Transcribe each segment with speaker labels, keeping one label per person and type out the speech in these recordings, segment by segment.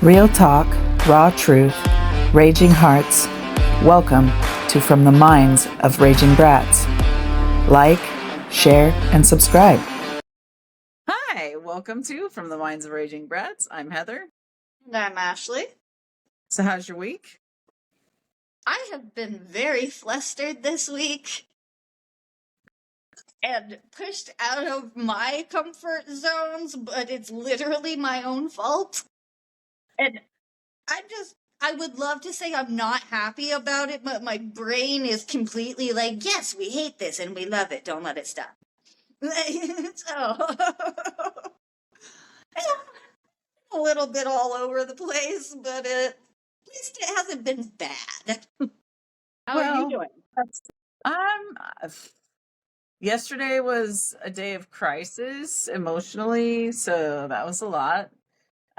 Speaker 1: Real talk, raw truth, raging hearts. Welcome to From the Minds of Raging Brats. Like, share, and subscribe. Hi, welcome to From the Minds of Raging Brats. I'm Heather.
Speaker 2: And I'm Ashley.
Speaker 1: So how's your week?
Speaker 2: I have been very flustered this week and pushed out of my comfort zones, but it's literally my own fault. And I would love to say I'm not happy about it, but my brain is completely like, yes, we hate this and we love it. Don't let it stop. So, a little bit all over the place, but at least it hasn't been bad. How are you doing?
Speaker 1: Yesterday was a day of crisis emotionally, so that was a lot.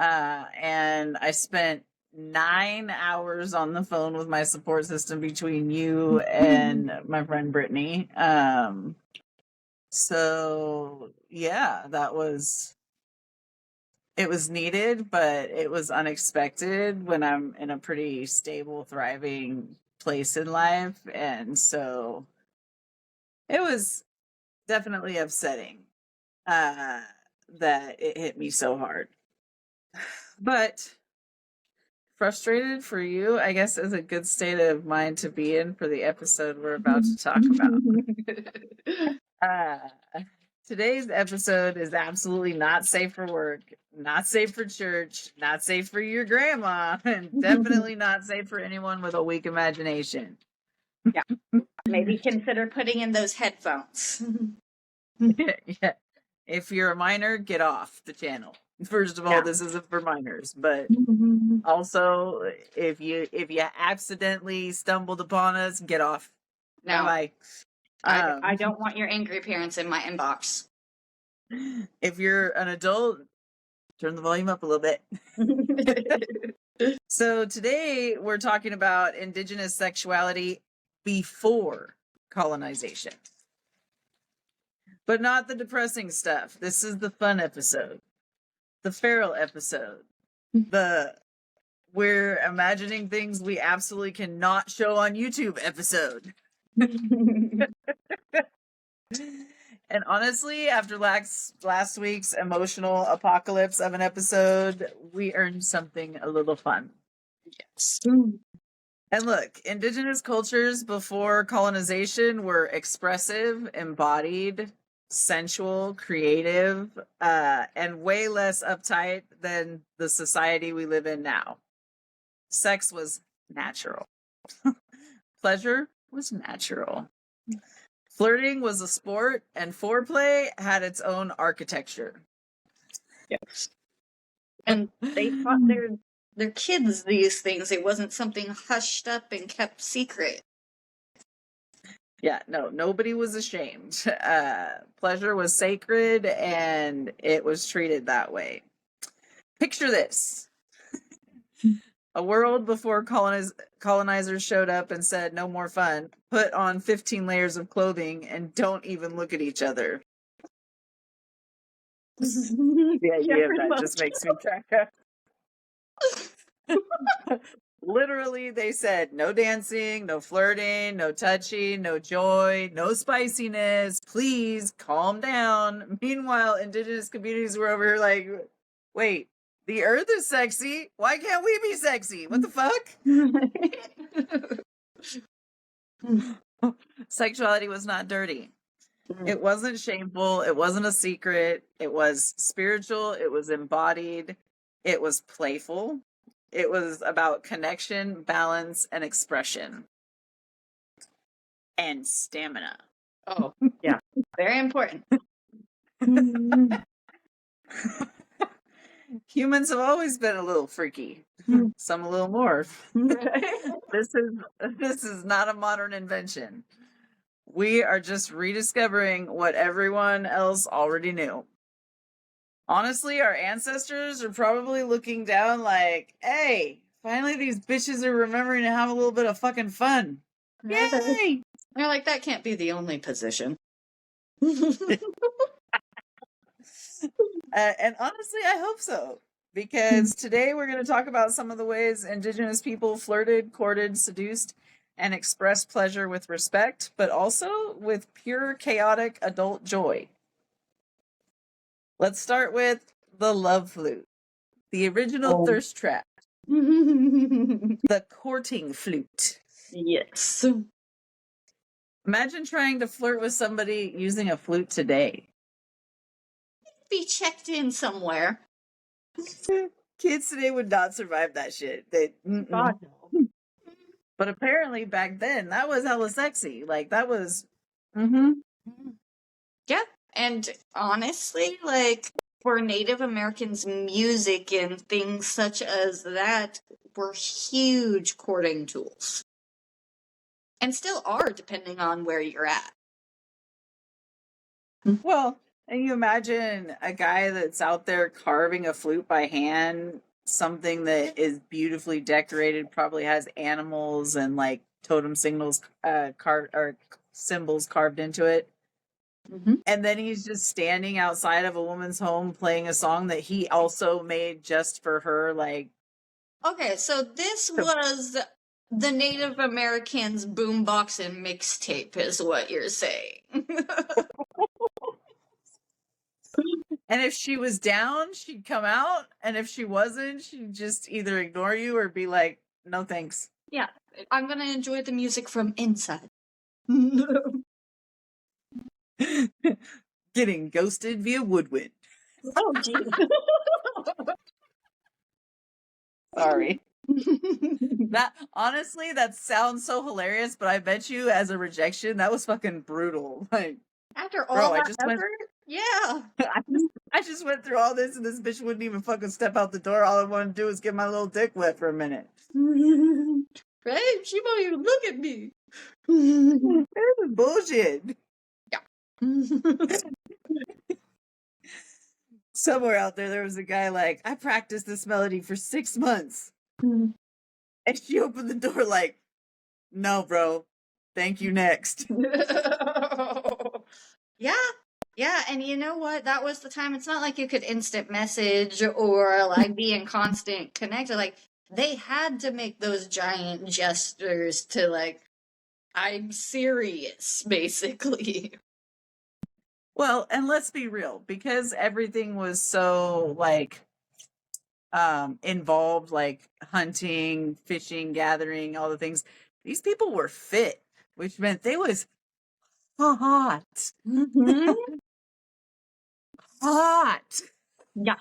Speaker 1: And I spent 9 hours on the phone with my support system between you and my friend Brittany. So yeah, it was needed, but it was unexpected when I'm in a pretty stable, thriving place in life. And so it was definitely upsetting that it hit me so hard. But frustrated for you, I guess, is a good state of mind to be in for the episode we're about to talk about. Today's episode is absolutely not safe for work, not safe for church, not safe for your grandma, and definitely not safe for anyone with a weak imagination.
Speaker 2: Yeah. Maybe consider putting in those headphones.
Speaker 1: Yeah. If you're a minor, get off the channel. First of all, this isn't for minors, but also if you accidentally stumbled upon us, get off.
Speaker 2: No.
Speaker 1: Bye.
Speaker 2: I don't want your angry parents in my inbox.
Speaker 1: If you're an adult, turn the volume up a little bit. So today we're talking about Indigenous sexuality before colonization. But not the depressing stuff. This is the fun episode. The feral episode. We're imagining things we absolutely cannot show on YouTube episode. And honestly, after last week's emotional apocalypse of an episode, we earned something a little fun.
Speaker 2: Yes.
Speaker 1: And look, indigenous cultures before colonization were expressive, embodied, sensual, creative, and way less uptight than the society we live in now. Sex was natural. Pleasure was natural. Flirting was a sport, and foreplay had its own architecture.
Speaker 2: Yes. And they taught their kids these things. It wasn't something hushed up and kept secret.
Speaker 1: Yeah, no, nobody was ashamed. Pleasure was sacred, and it was treated that way. Picture this. A world before colonizers showed up and said, no more fun. Put on 15 layers of clothing and don't even look at each other. The idea of that just makes me crack up. Literally, they said no dancing, no flirting, no touching, no joy, no spiciness. Please calm down. Meanwhile, indigenous communities were over here like, wait, the earth is sexy. Why can't we be sexy? What the fuck? Sexuality was not dirty. It wasn't shameful. It wasn't a secret. It was spiritual. It was embodied. It was playful. It was about connection, balance, and expression. And stamina.
Speaker 2: Oh, yeah. Very important.
Speaker 1: Humans have always been a little freaky. Some a little more. This is not a modern invention. We are just rediscovering what everyone else already knew. Honestly, our ancestors are probably looking down like, hey, finally these bitches are remembering to have a little bit of fucking fun. Yay!
Speaker 2: They're like, that can't be the only position.
Speaker 1: And honestly, I hope so. because today we're going to talk about some of the ways Indigenous people flirted, courted, seduced, and expressed pleasure with respect, but also with pure chaotic adult joy. Let's start with the love flute, the original thirst trap, the courting flute.
Speaker 2: Yes.
Speaker 1: Imagine trying to flirt with somebody using a flute today.
Speaker 2: Be checked in somewhere.
Speaker 1: Kids today would not survive that shit.
Speaker 2: God, no.
Speaker 1: But apparently back then, that was hella sexy. Like, that was... Mm-hmm.
Speaker 2: Yeah, and honestly, like, for Native Americans, music and things such as that were huge courting tools. And still are, depending on where you're at.
Speaker 1: Well, and you imagine a guy that's out there carving a flute by hand, something that is beautifully decorated, probably has animals and like totem signals carved or symbols carved into it.
Speaker 2: Mm-hmm.
Speaker 1: And then he's just standing outside of a woman's home playing a song that he also made just for her. Like,
Speaker 2: Okay, so this was the Native Americans boombox and mixtape, is what you're saying.
Speaker 1: and if she was down, she'd come out. And if she wasn't, she'd just either ignore you or be like, no thanks.
Speaker 2: Yeah, I'm gonna enjoy the music from inside.
Speaker 1: Getting ghosted via woodwind.
Speaker 2: Oh, geez.
Speaker 1: Sorry. That honestly, that sounds so hilarious, but I bet you as a rejection, that was fucking brutal. Like,
Speaker 2: After all
Speaker 1: bro, I
Speaker 2: that
Speaker 1: just
Speaker 2: effort?
Speaker 1: went,
Speaker 2: Yeah.
Speaker 1: I just went through all this, and this bitch wouldn't even fucking step out the door. All I wanted to do was get my little dick wet for a minute.
Speaker 2: Right? She won't even look at me.
Speaker 1: This is bullshit.
Speaker 2: Yeah.
Speaker 1: Somewhere out there was a guy like, I practiced this melody for 6 months. And she opened the door like, no, bro. Thank you, next.
Speaker 2: Yeah. Yeah, and you know what? That was the time. It's not like you could instant message or like be in constant connect. Like they had to make those giant gestures to like, I'm serious, basically.
Speaker 1: Well, and let's be real, because everything was so like involved, like hunting, fishing, gathering, all the things. These people were fit, which meant they was hot.
Speaker 2: Mm-hmm.
Speaker 1: Hot.
Speaker 2: Yeah.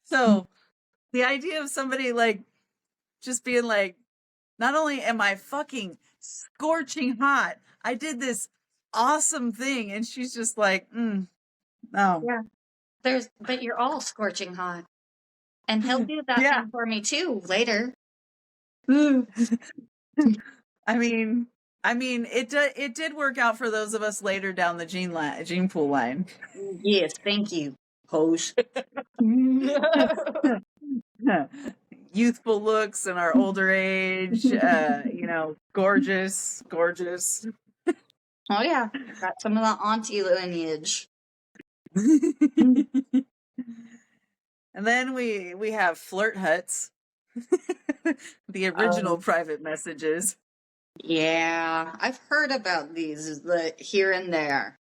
Speaker 1: So the idea of somebody like just being like, not only am I fucking scorching hot, I did this awesome thing, and she's just like, no.
Speaker 2: Yeah. But you're all scorching hot. And he'll do that
Speaker 1: Yeah.
Speaker 2: thing for me too later.
Speaker 1: I mean, it did work out for those of us later down the gene pool line.
Speaker 2: Yes, thank you, host.
Speaker 1: Youthful looks in our older age, gorgeous.
Speaker 2: Oh yeah, got some of that auntie lineage.
Speaker 1: And then we have flirt huts, the original private messages.
Speaker 2: Yeah, I've heard about these here and there.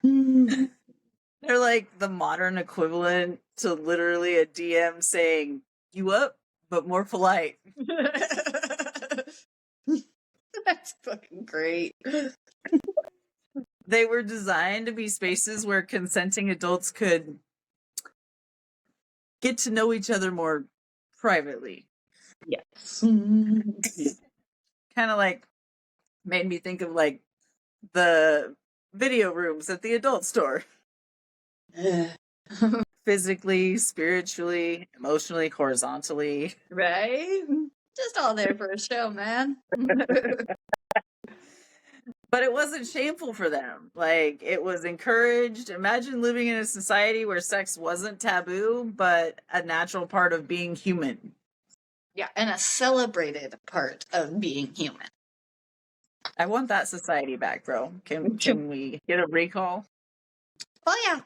Speaker 1: They're like the modern equivalent to literally a DM saying, "You up, but more polite."
Speaker 2: That's fucking great.
Speaker 1: They were designed to be spaces where consenting adults could get to know each other more privately.
Speaker 2: Yes.
Speaker 1: Kind of like made me think of like the video rooms at the adult store. Physically, spiritually, emotionally, horizontally.
Speaker 2: Right? Just all there for a show, man.
Speaker 1: But it wasn't shameful for them. Like, it was encouraged. Imagine living in a society where sex wasn't taboo, but a natural part of being human.
Speaker 2: Yeah, and a celebrated part of being human.
Speaker 1: I want that society back, bro. Can we get a recall?
Speaker 2: Oh yeah.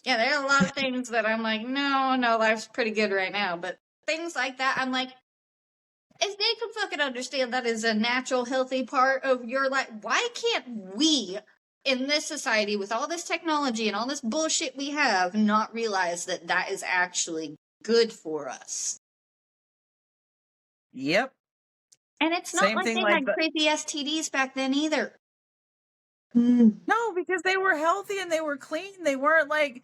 Speaker 2: Yeah, there are a lot of things that I'm like, no, life's pretty good right now. But things like that, I'm like, if they can fucking understand that is a natural, healthy part of your life, why can't we, in this society, with all this technology and all this bullshit we have, not realize that that is actually good for us?
Speaker 1: Yep.
Speaker 2: And it's not
Speaker 1: Same
Speaker 2: like
Speaker 1: thing
Speaker 2: they
Speaker 1: like
Speaker 2: had
Speaker 1: the
Speaker 2: crazy STDs back then either.
Speaker 1: no, because they were healthy and they were clean. They weren't like,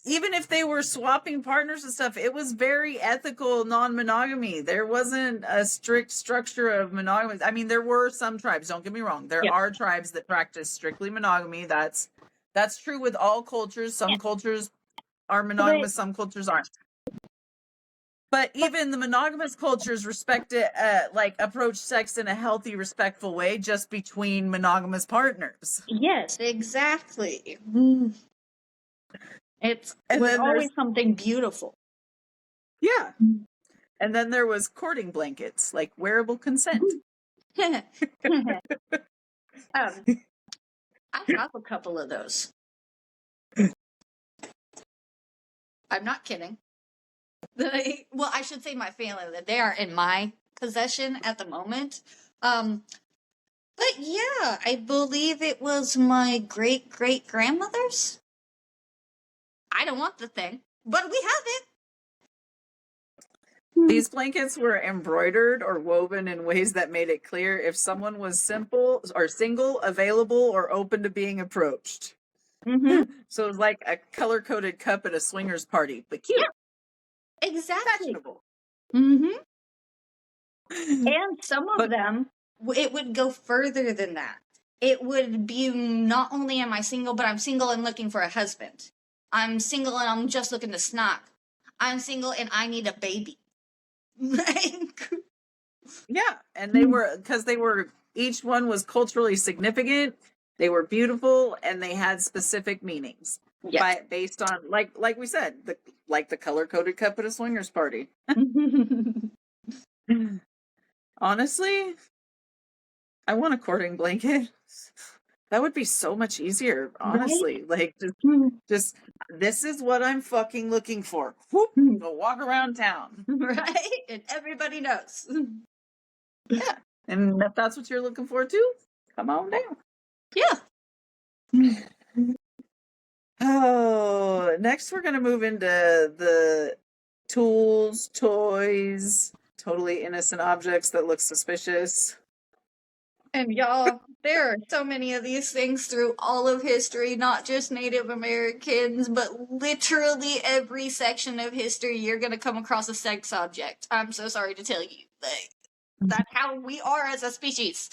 Speaker 1: even if they were swapping partners and stuff, it was very ethical non-monogamy. There wasn't a strict structure of monogamy. I mean, there were some tribes, don't get me wrong. There
Speaker 2: Yeah.
Speaker 1: are tribes that practice strictly monogamy. That's true with all cultures. Some cultures are monogamous, some cultures aren't. But even the monogamous cultures respect it, like approach sex in a healthy, respectful way, just between monogamous partners.
Speaker 2: Yes, exactly. It
Speaker 1: And
Speaker 2: was
Speaker 1: then
Speaker 2: always
Speaker 1: there's
Speaker 2: something beautiful.
Speaker 1: yeah. And then there was courting blankets, like wearable consent.
Speaker 2: I have a couple of those. I'm not kidding. Well, I should say my family, that they are in my possession at the moment. But yeah, I believe it was my great-great-grandmother's. I don't want the thing, but we have it.
Speaker 1: These blankets were embroidered or woven in ways that made it clear if someone was simple or single, available, or open to being approached.
Speaker 2: Mm-hmm.
Speaker 1: So it was like a color-coded cup at a swingers party, but cute.
Speaker 2: Yeah, exactly.
Speaker 1: Fashionable.
Speaker 2: Mm-hmm. And some of
Speaker 1: But
Speaker 2: them, it would go further than that. It would be not only am I single, but I'm single and looking for a husband. I'm single and I'm just looking to snock. I'm single and I need a baby.
Speaker 1: yeah, and they were, because they were, each one was culturally significant. They were beautiful and they had specific meanings.
Speaker 2: Yeah.
Speaker 1: Based on like we said, the color-coded cup at a swingers party. Honestly, I want a courting blanket. That would be so much easier, honestly. Like just this is what I'm fucking looking for. Whoop, go walk around town.
Speaker 2: Right? And everybody knows.
Speaker 1: Yeah. And if that's what you're looking for too, come on down.
Speaker 2: Yeah.
Speaker 1: Oh, next we're gonna move into the tools, toys, totally innocent objects that look suspicious.
Speaker 2: And y'all, there are so many of these things through all of history, not just Native Americans, but literally every section of history, you're gonna come across a sex object. I'm so sorry to tell you. Like, that's how we are as a species.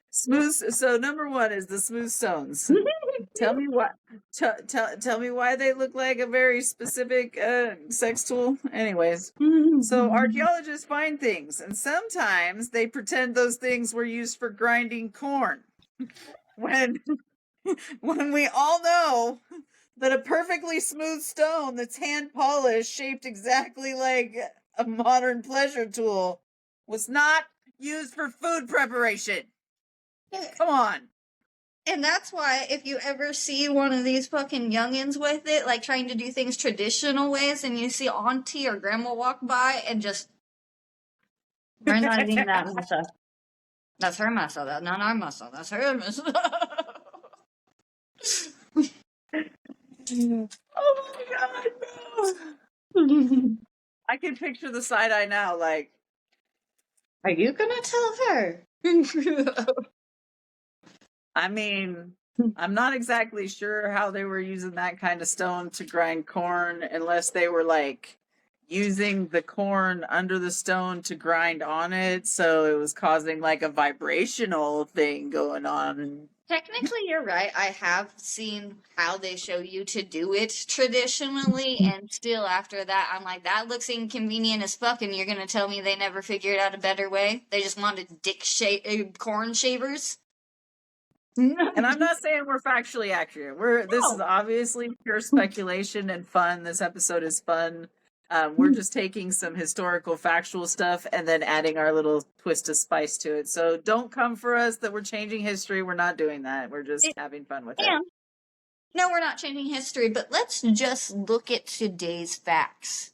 Speaker 1: Smooth. So number one is the smooth stones. Tell me what. Tell me why they look like a very specific sex tool. Anyways, so archaeologists find things, and sometimes they pretend those things were used for grinding corn. When when we all know that a perfectly smooth stone that's hand polished, shaped exactly like a modern pleasure tool, was not used for food preparation. Come on.
Speaker 2: And that's why if you ever see one of these fucking youngins with it, like trying to do things traditional ways, and you see auntie or grandma walk by and just, we're not eating that muscle. That's her muscle. That's not our muscle. That's her muscle.
Speaker 1: Oh my god, no. I can picture the side eye now, like,
Speaker 2: are you gonna tell her?
Speaker 1: I mean, I'm not exactly sure how they were using that kind of stone to grind corn unless they were like using the corn under the stone to grind on it, so it was causing like a vibrational thing going on.
Speaker 2: Technically, you're right. I have seen how they show you to do it traditionally, and still after that, I'm like, that looks inconvenient as fuck, and you're gonna tell me they never figured out a better way? They just wanted corn shavers?
Speaker 1: And I'm not saying we're factually accurate. This is obviously pure speculation and fun. This episode is fun. We're just taking some historical factual stuff and then adding our little twist of spice to it. So don't come for us that we're changing history. We're not doing that. We're just having fun with it.
Speaker 2: And no, we're not changing history, but let's just look at today's facts.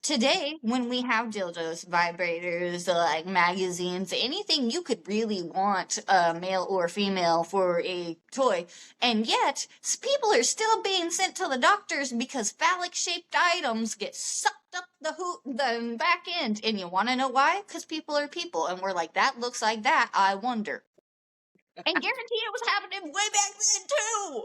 Speaker 2: Today, when we have dildos, vibrators, like magazines, anything you could really want, male or female, for a toy, and yet people are still being sent to the doctors because phallic-shaped items get sucked up the back end. And you want to know why? Because people are people, and we're like, that looks like that. I wonder. And guarantee it was happening way back then too.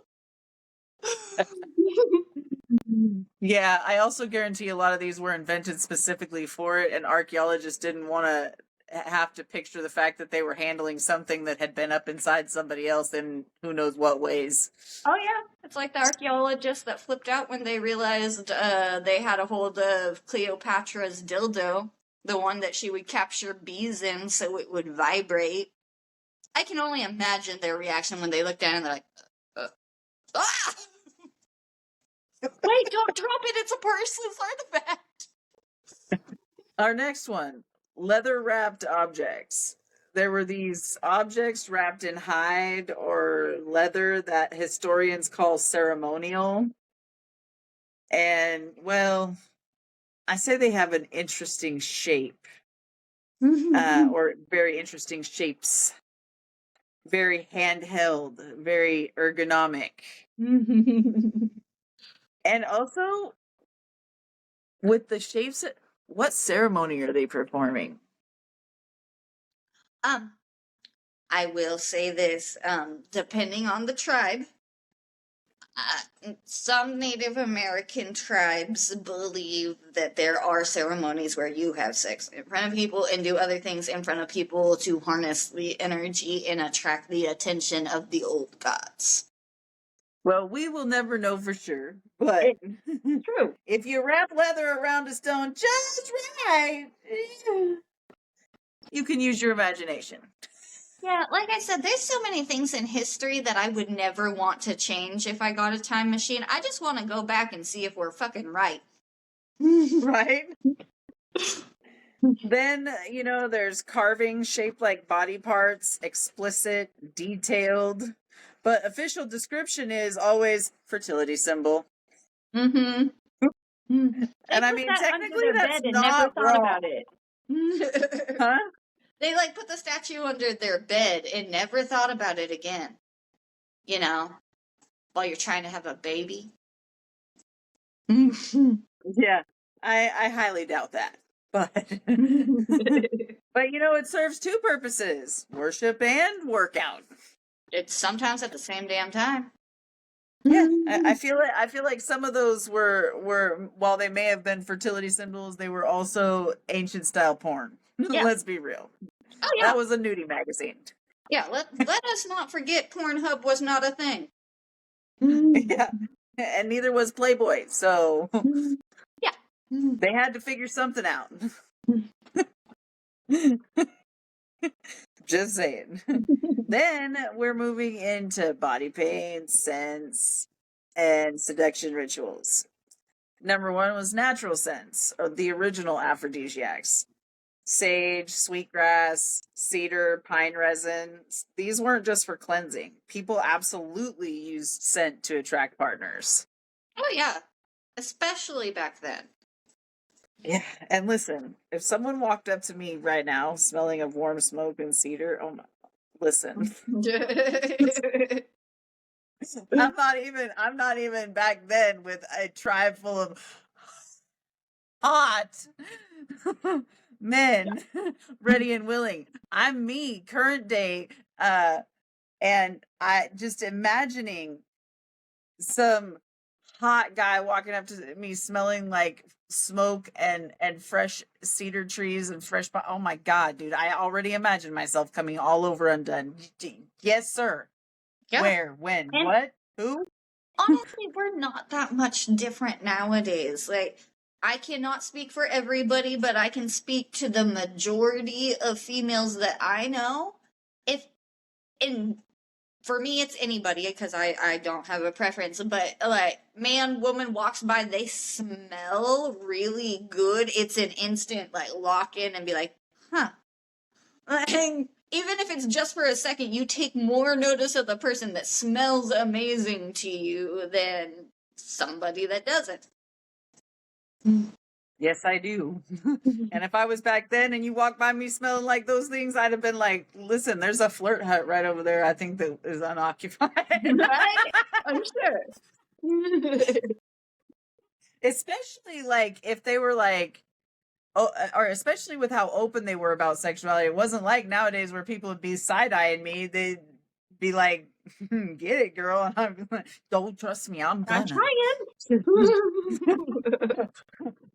Speaker 1: Yeah, I also guarantee a lot of these were invented specifically for it, and archaeologists didn't want to have to picture the fact that they were handling something that had been up inside somebody else in who knows what ways.
Speaker 2: Oh yeah, it's like the archaeologists that flipped out when they realized they had a hold of Cleopatra's dildo, the one that she would capture bees in so it would vibrate. I can only imagine their reaction when they looked at it and they're like, ah! Wait, don't drop it, it's a person's artifact!
Speaker 1: Our next one, leather-wrapped objects. There were these objects wrapped in hide or leather that historians call ceremonial. And, well, I say they have an interesting shape, or very interesting shapes. Very handheld, very ergonomic. And also, with the shapes, what ceremony are they performing?
Speaker 2: I will say this, depending on the tribe, some Native American tribes believe that there are ceremonies where you have sex in front of people and do other things in front of people to harness the energy and attract the attention of the old gods.
Speaker 1: Well, we will never know for sure, but
Speaker 2: True.
Speaker 1: If you wrap leather around a stone just right, you can use your imagination.
Speaker 2: Yeah, like I said, there's so many things in history that I would never want to change if I got a time machine. I just want to go back and see if we're fucking right.
Speaker 1: Right? Then, there's carving shaped like body parts, explicit, detailed, but official description is always fertility symbol.
Speaker 2: Mm-hmm.
Speaker 1: And I mean, technically that's not wrong.
Speaker 2: About it.
Speaker 1: Huh?
Speaker 2: They put the statue under their bed and never thought about it again. While you're trying to have a baby.
Speaker 1: Yeah, I highly doubt that. But it serves two purposes: worship and workout.
Speaker 2: It's sometimes at the same damn time.
Speaker 1: Yeah, I feel like some of those were while they may have been fertility symbols, they were also ancient style porn. Yeah. Let's be real. Oh yeah, that was a nudie magazine.
Speaker 2: Yeah, let us not forget Pornhub was not a thing.
Speaker 1: Yeah, and neither was Playboy. So
Speaker 2: yeah,
Speaker 1: they had to figure something out. Just saying. Then we're moving into body paint, scents, and seduction rituals. Number one was natural scents, or the original aphrodisiacs. Sage, sweetgrass, cedar, pine resin. These weren't just for cleansing. People absolutely used scent to attract partners.
Speaker 2: Oh yeah, especially back then.
Speaker 1: Yeah, and listen, if someone walked up to me right now smelling of warm smoke and cedar, oh my, listen. I'm not even back then with a tribe full of hot men ready and willing. I'm me, current day, and I just imagining some hot guy walking up to me smelling like smoke and fresh cedar trees and fresh oh my god, dude, I already imagine myself coming all over undone. Yes sir. Yeah. Where, when, and what, who?
Speaker 2: Honestly, we're not that much different nowadays. I cannot speak for everybody, but I can speak to the majority of females that I know. If in for me, it's anybody because I don't have a preference. But like, man, woman walks by, they smell really good. It's an instant like lock in and be like, huh. And even if it's just for a second, you take more notice of the person that smells amazing to you than somebody that doesn't.
Speaker 1: Yes, I do. And if I was back then and you walked by me smelling like those things, I'd have been like, listen, there's a flirt hut right over there. I think that is unoccupied.
Speaker 2: Right? I'm sure.
Speaker 1: Especially like if they were like, oh, or especially with how open they were about sexuality. It wasn't like nowadays where people would be side-eyeing me. They'd be like, get it, girl. And I'd be like, don't trust me. I'm
Speaker 2: I'm
Speaker 1: gonna.
Speaker 2: trying.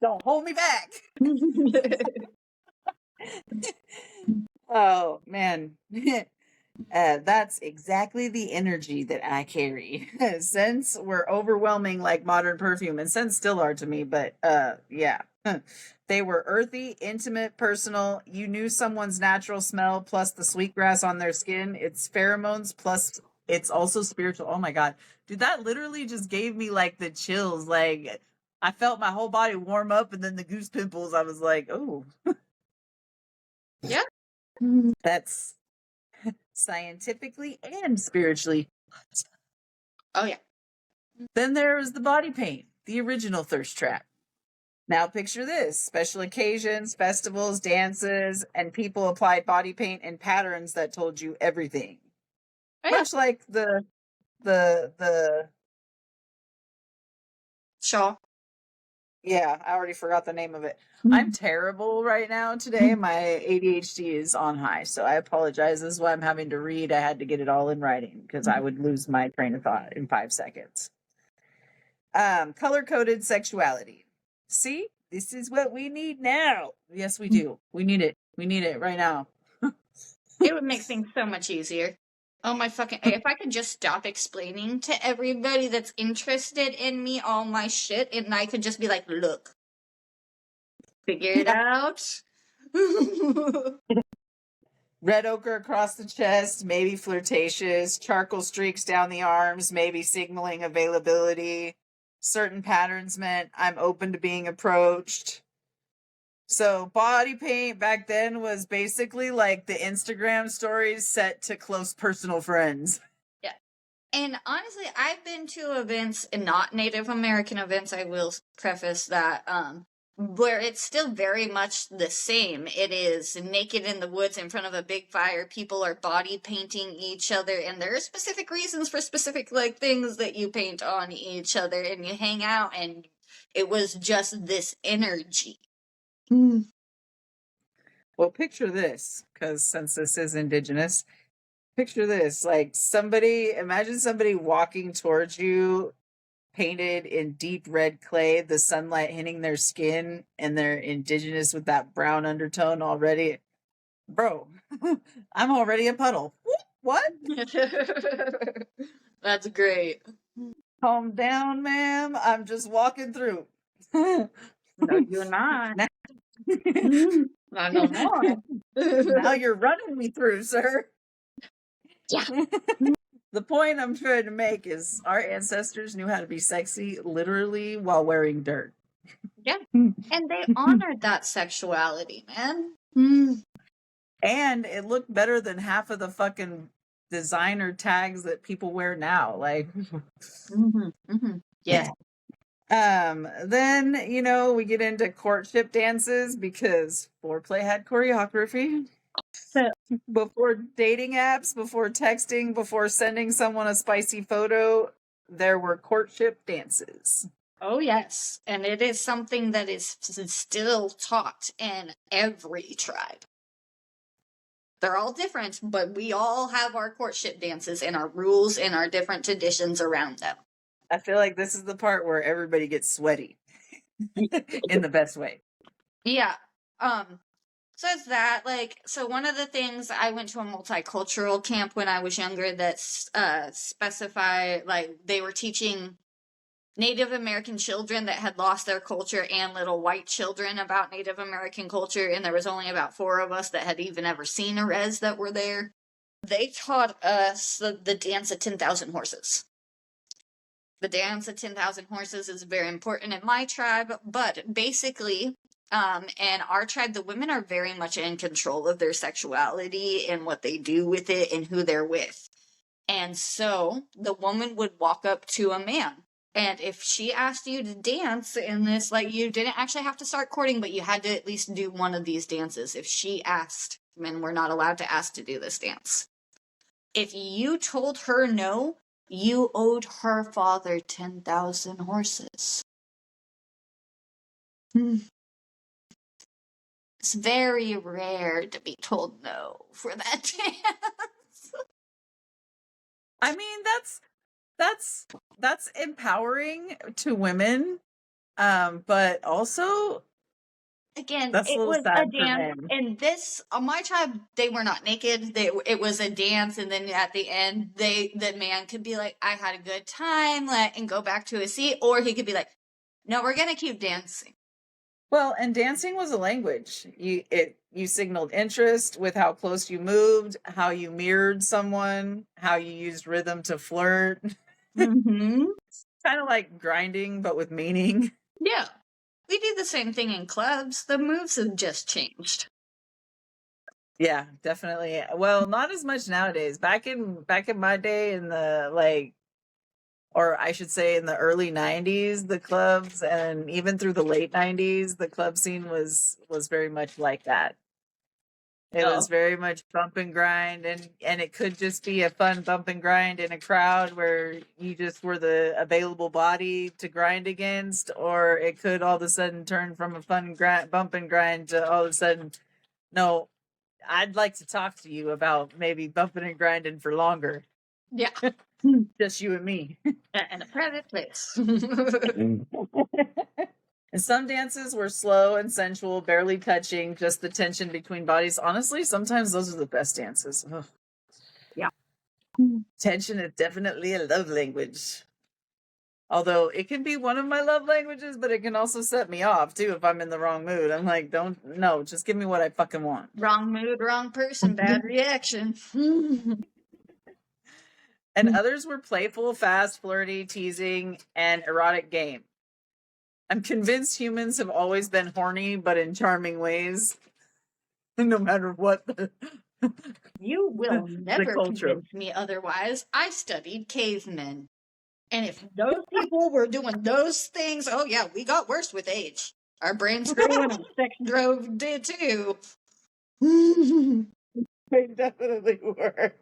Speaker 1: Don't hold me back. Oh, man. That's exactly the energy that I carry. Scents were overwhelming like modern perfume, and scents still are to me, but yeah. They were earthy, intimate, personal. You knew someone's natural smell plus the sweetgrass on their skin. It's pheromones plus it's also spiritual. Oh my God. Dude, that literally just gave me like the chills. Like I felt my whole body warm up and then the goose pimples. I was like, oh.
Speaker 2: Yeah.
Speaker 1: That's scientifically and spiritually.
Speaker 2: Oh, yeah.
Speaker 1: Then there was the body paint, the original thirst trap. Now picture this: special occasions, festivals, dances, and people applied body paint and patterns that told you everything.
Speaker 2: Oh, yeah.
Speaker 1: Much like the
Speaker 2: Shaw.
Speaker 1: yeah, I already forgot the name of it. I'm terrible right now today. My ADHD is on high, so I apologize. This is why I'm having to read. I had to get it all in writing because I would lose my train of thought in 5 seconds. Color-coded sexuality. See, this is what we need now. Yes, we do. We need it. We need it right now.
Speaker 2: It would make things so much easier. Oh my fucking, if I could just stop explaining to everybody that's interested in me all my shit and I could just be like, look, figure it out.
Speaker 1: Red ochre across the chest, maybe flirtatious, charcoal streaks down the arms, maybe signaling availability. Certain patterns meant I'm open to being approached. So body paint back then was basically like the Instagram stories set to close personal friends.
Speaker 2: Yeah. And honestly, I've been to events, and not Native American events, I will preface that, where it's still very much the same. It is naked in the woods in front of a big fire. People are body painting each other, and there are specific reasons for specific like things that you paint on each other, and you hang out, and it was just this energy.
Speaker 1: Well, picture this, because since this is indigenous, picture this, like imagine somebody walking towards you painted in deep red clay, the sunlight hitting their skin, and they're indigenous with that brown undertone already. Bro, I'm already a puddle. What?
Speaker 2: That's great.
Speaker 1: Calm down, ma'am. I'm just walking through.
Speaker 2: No, you're not. Not no more.
Speaker 1: Now you're running me through, sir.
Speaker 2: Yeah.
Speaker 1: The point I'm trying to make is our ancestors knew how to be sexy literally while wearing dirt.
Speaker 2: Yeah. And they honored that sexuality, man.
Speaker 1: And it looked better than half of the fucking designer tags that people wear now. Like,
Speaker 2: Yeah.
Speaker 1: Then, we get into courtship dances because foreplay had choreography. Before dating apps, before texting, before sending someone a spicy photo, there were courtship dances.
Speaker 2: Oh, yes. And it is something that is still taught in every tribe. They're all different, but we all have our courtship dances and our rules and our different traditions around them.
Speaker 1: I feel like this is the part where everybody gets sweaty in the best way.
Speaker 2: Yeah. So it's that, so one of the things, I went to a multicultural camp when I was younger that specified, they were teaching Native American children that had lost their culture and little white children about Native American culture, and there was only about 4 of us that had even ever seen a res that were there. they taught us the dance of 10,000 horses. The dance of 10,000 horses is very important in my tribe, but basically, in our tribe, the women are very much in control of their sexuality and what they do with it and who they're with. And so the woman would walk up to a man. And if she asked you to dance in this, like, you didn't actually have to start courting, but you had to at least do one of these dances. If she asked, men were not allowed to ask to do this dance. If you told her no, you owed her father 10,000 horses. It's very rare to be told no for that dance.
Speaker 1: I mean, that's empowering to women, but also
Speaker 2: Again,
Speaker 1: that's a
Speaker 2: it
Speaker 1: little
Speaker 2: was a
Speaker 1: sad for
Speaker 2: dance,
Speaker 1: men.
Speaker 2: and this on my tribe, they were not naked. It was a dance, and then at the end, the man could be like, "I had a good time," and go back to his seat, or he could be like, "No, we're gonna keep dancing."
Speaker 1: Well, and dancing was a language. You signaled interest with how close you moved, how you mirrored someone, how you used rhythm to flirt.
Speaker 2: Mm-hmm.
Speaker 1: Kind of like grinding, but with meaning.
Speaker 2: Yeah, we do the same thing in clubs. The moves have just changed.
Speaker 1: Yeah, definitely. Well, not as much nowadays. Back in my day, in the like, or I should say in the early 90s, the clubs, and even through the late 90s, the club scene was very much like that. It
Speaker 2: Oh,
Speaker 1: was very much bump and grind, and it could just be a fun bump and grind in a crowd where you just were the available body to grind against, or it could all of a sudden turn from a fun bump and grind to all of a sudden, no, I'd like to talk to you about maybe bumping and grinding for longer.
Speaker 2: yeah.
Speaker 1: Just you and me.
Speaker 2: In a private place.
Speaker 1: And some dances were slow and sensual, barely touching, just the tension between bodies. Honestly, sometimes those are the best dances. Ugh.
Speaker 2: Yeah.
Speaker 1: Tension is definitely a love language. Although it can be one of my love languages, but it can also set me off too if I'm in the wrong mood. I'm like, no, just give me what I fucking want.
Speaker 2: Wrong mood, wrong person, bad reaction.
Speaker 1: And others were playful, fast, flirty, teasing, and erotic game. I'm convinced humans have always been horny, but in charming ways, no matter what
Speaker 2: You will
Speaker 1: the
Speaker 2: never
Speaker 1: culture.
Speaker 2: convince me otherwise. I studied cavemen. And if those people were doing those things, oh yeah, we got worse with age. Our brains grew and our sex drove did too.
Speaker 1: They definitely were.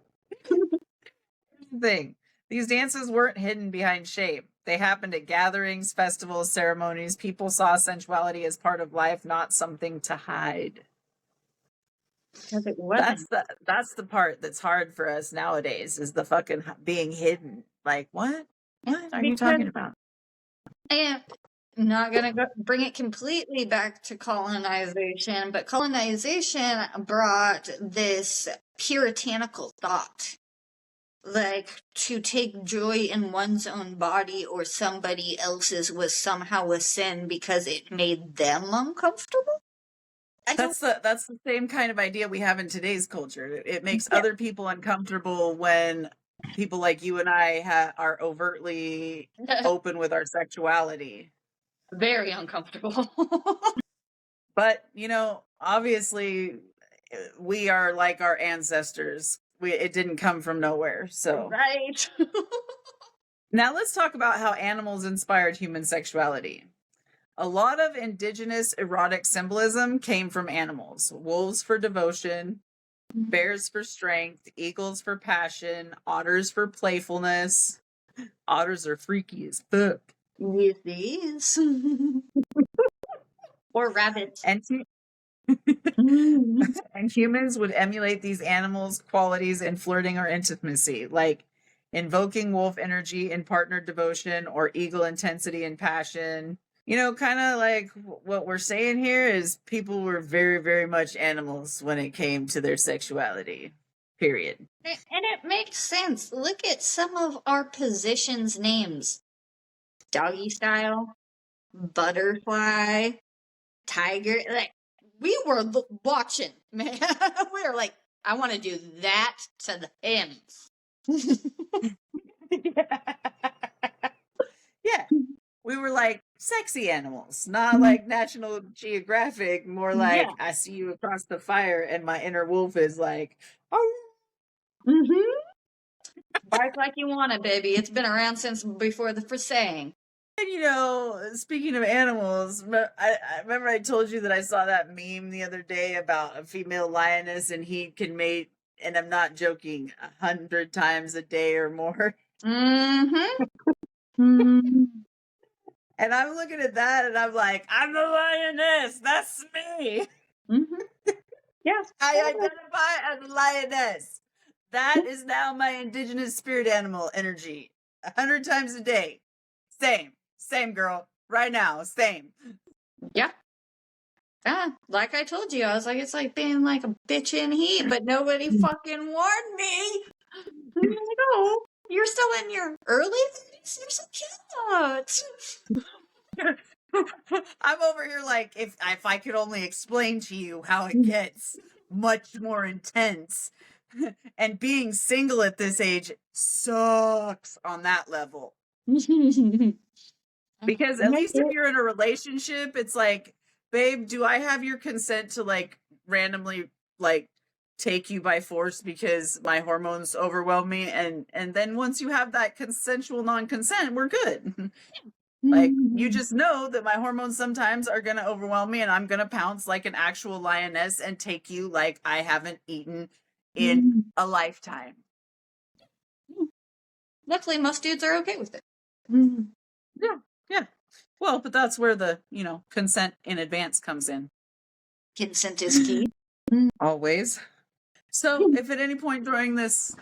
Speaker 1: Thing. These dances weren't hidden behind shape. They happened at gatherings, festivals, ceremonies. People saw sensuality as part of life, not something to hide.
Speaker 2: Because it wasn't.
Speaker 1: That's the part that's hard for us nowadays, is the fucking being hidden. Like, what? What are you
Speaker 2: Because
Speaker 1: talking about?
Speaker 2: and I'm not gonna bring it completely back to colonization, but colonization brought this puritanical thought. Like, to take joy in one's own body or somebody else's was somehow a sin because it made them uncomfortable. I don't.
Speaker 1: That's the same kind of idea we have in today's culture. It makes
Speaker 2: Yeah,
Speaker 1: other people uncomfortable when people like you and I are overtly open with our sexuality.
Speaker 2: very uncomfortable.
Speaker 1: But, obviously we are like our ancestors. It didn't come from nowhere. So
Speaker 2: Right.
Speaker 1: now let's talk about how animals inspired human sexuality. A lot of indigenous erotic symbolism came from animals. Wolves for devotion, bears for strength, eagles for passion, otters for playfulness. Otters are freaky as fuck.
Speaker 2: Yes, these. Or rabbits.
Speaker 1: And and humans would emulate these animals' qualities in flirting or intimacy, like invoking wolf energy in partner devotion or eagle intensity and passion. Kind of like what we're saying here is people were very, very much animals when it came to their sexuality. Period.
Speaker 2: And it makes sense. Look at some of our positions' names: doggy style, butterfly, tiger. Like, we were watching, man. We were like, I want to do that to the hymns.
Speaker 1: Yeah. We were like sexy animals, not like National Geographic, more like I see you across the fire and my inner wolf is like, oh.
Speaker 2: Bark like you want it, baby. It's been around since before the first saying.
Speaker 1: And you know, speaking of animals, I remember I told you that I saw that meme the other day about a female lioness and he can mate, and I'm not joking, 100 times a day or more. And I'm looking at that and I'm like, I'm the lioness. That's me.
Speaker 2: Yes.
Speaker 1: I identify as a lioness. That is now my indigenous spirit animal energy. 100 times a day. Same girl. Right now. Same.
Speaker 2: Yeah. Like I told you, I was like, it's like being like a bitch in heat, but nobody fucking warned me. I'm like, oh, you're still in your early 30s? You're so cute.
Speaker 1: I'm over here like, if I could only explain to you how it gets much more intense. And being single at this age sucks on that level. Because at least if you're in a relationship, it's like, babe, do I have your consent to like randomly like take you by force because my hormones overwhelm me? And then once you have that consensual non-consent, we're good. Like, you just know that my hormones sometimes are going to overwhelm me and I'm going to pounce like an actual lioness and take you like I haven't eaten in a lifetime.
Speaker 2: Luckily, most dudes are okay with it.
Speaker 1: Yeah. Well, but that's where the, consent in advance comes in.
Speaker 2: Consent is key.
Speaker 1: Always. So if at any point during this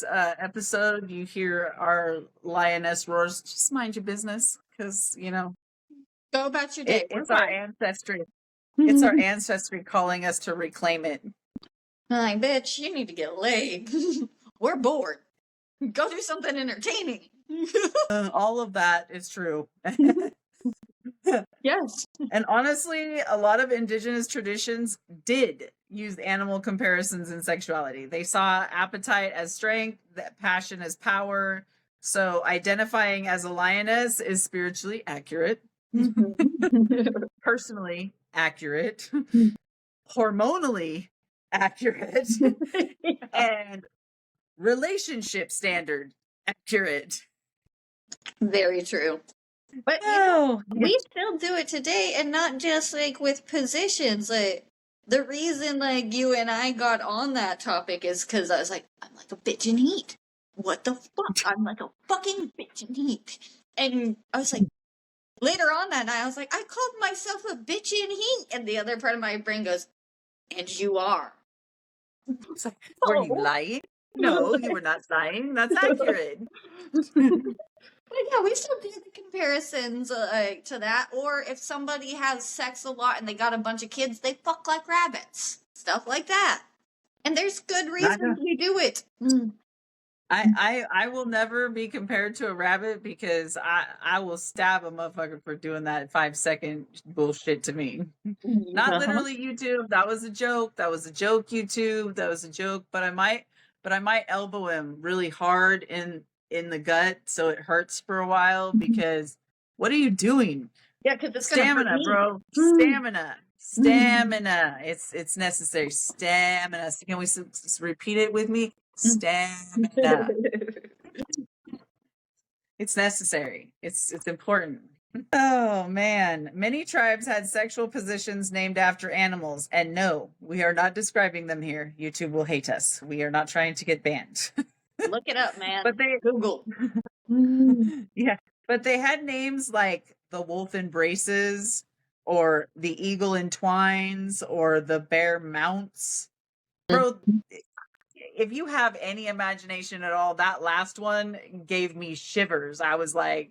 Speaker 1: episode you hear our lioness roars, just mind your business, because
Speaker 2: go about your day.
Speaker 1: It's our ancestry. It's our ancestry calling us to reclaim it.
Speaker 2: I'm like, bitch, you need to get laid. We're bored. Go do something entertaining.
Speaker 1: All of that is true.
Speaker 2: Yes.
Speaker 1: And honestly, a lot of indigenous traditions did use animal comparisons in sexuality. They saw appetite as strength, passion as power. So identifying as a lioness is spiritually accurate, personally accurate, hormonally accurate, and relationship standard accurate.
Speaker 2: Very true. But we still do it today, and not just like with positions. Like the reason like you and I got on that topic is because I was like, I'm like a bitch in heat. What the fuck? I'm like a fucking bitch in heat. And I was like, later on that night, I was like, I called myself a bitch in heat, and the other part of my brain goes, and you are.
Speaker 1: It's like, were you lying? No, you were not lying. That's accurate.
Speaker 2: But yeah, we still do the comparisons to that. Or if somebody has sex a lot and they got a bunch of kids, they fuck like rabbits. Stuff like that. And there's good reasons we do it.
Speaker 1: I will never be compared to a rabbit because I will stab a motherfucker for doing that 5-second bullshit to me. Not literally YouTube. That was a joke. That was a joke, YouTube. That was a joke. But I might elbow him really hard in the gut so it hurts for a while, because what are you doing?
Speaker 2: Yeah, because it's
Speaker 1: stamina, bro. Stamina. It's necessary. Stamina. So can we repeat it with me? Stamina. It's necessary. It's important. Oh man, many tribes had sexual positions named after animals, and no, we are not describing them here. YouTube will hate us. We are not trying to get banned.
Speaker 2: Look it up, man.
Speaker 1: But they
Speaker 2: Google.
Speaker 1: Yeah, but they had names like the wolf embraces, or the eagle entwines, or the bear mounts. Bro, if you have any imagination at all, that last one gave me shivers. I was like,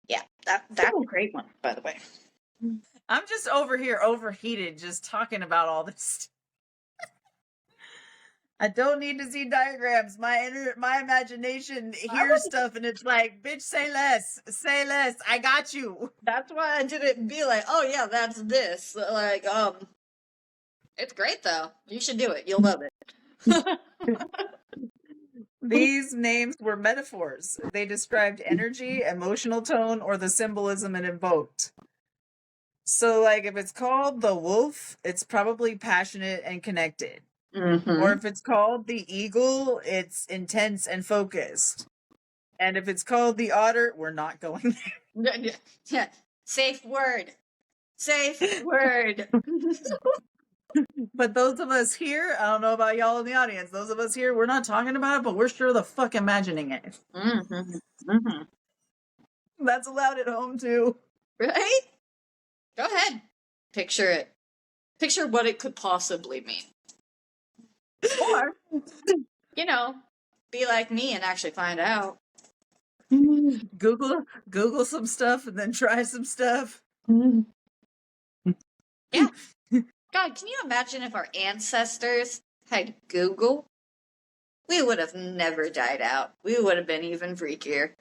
Speaker 2: yeah, that's a great one, by the way.
Speaker 1: I'm just over here overheated just talking about all this. I don't need to see diagrams. My imagination hears stuff and it's like, bitch, say less. Say less. I got you.
Speaker 2: That's why I didn't be like, oh yeah, that's this. Like, It's great though. You should do it. You'll love it.
Speaker 1: These names were metaphors. They described energy, emotional tone, or the symbolism it invoked. So, like, if it's called the wolf, it's probably passionate and connected. Or if it's called the eagle, it's intense and focused. And if it's called the otter, we're not going there.
Speaker 2: Yeah. Safe word. Safe word.
Speaker 1: But those of us here, I don't know about y'all in the audience, those of us here, we're not talking about it, but we're sure the fuck imagining it. That's allowed at home too.
Speaker 2: Right? Go ahead. Picture it. Picture what it could possibly mean. Or, you know, be like me and actually find out.
Speaker 1: Google some stuff and then try some stuff.
Speaker 2: Yeah. God, can you imagine if our ancestors had Google? We would have never died out. We would have been even freakier.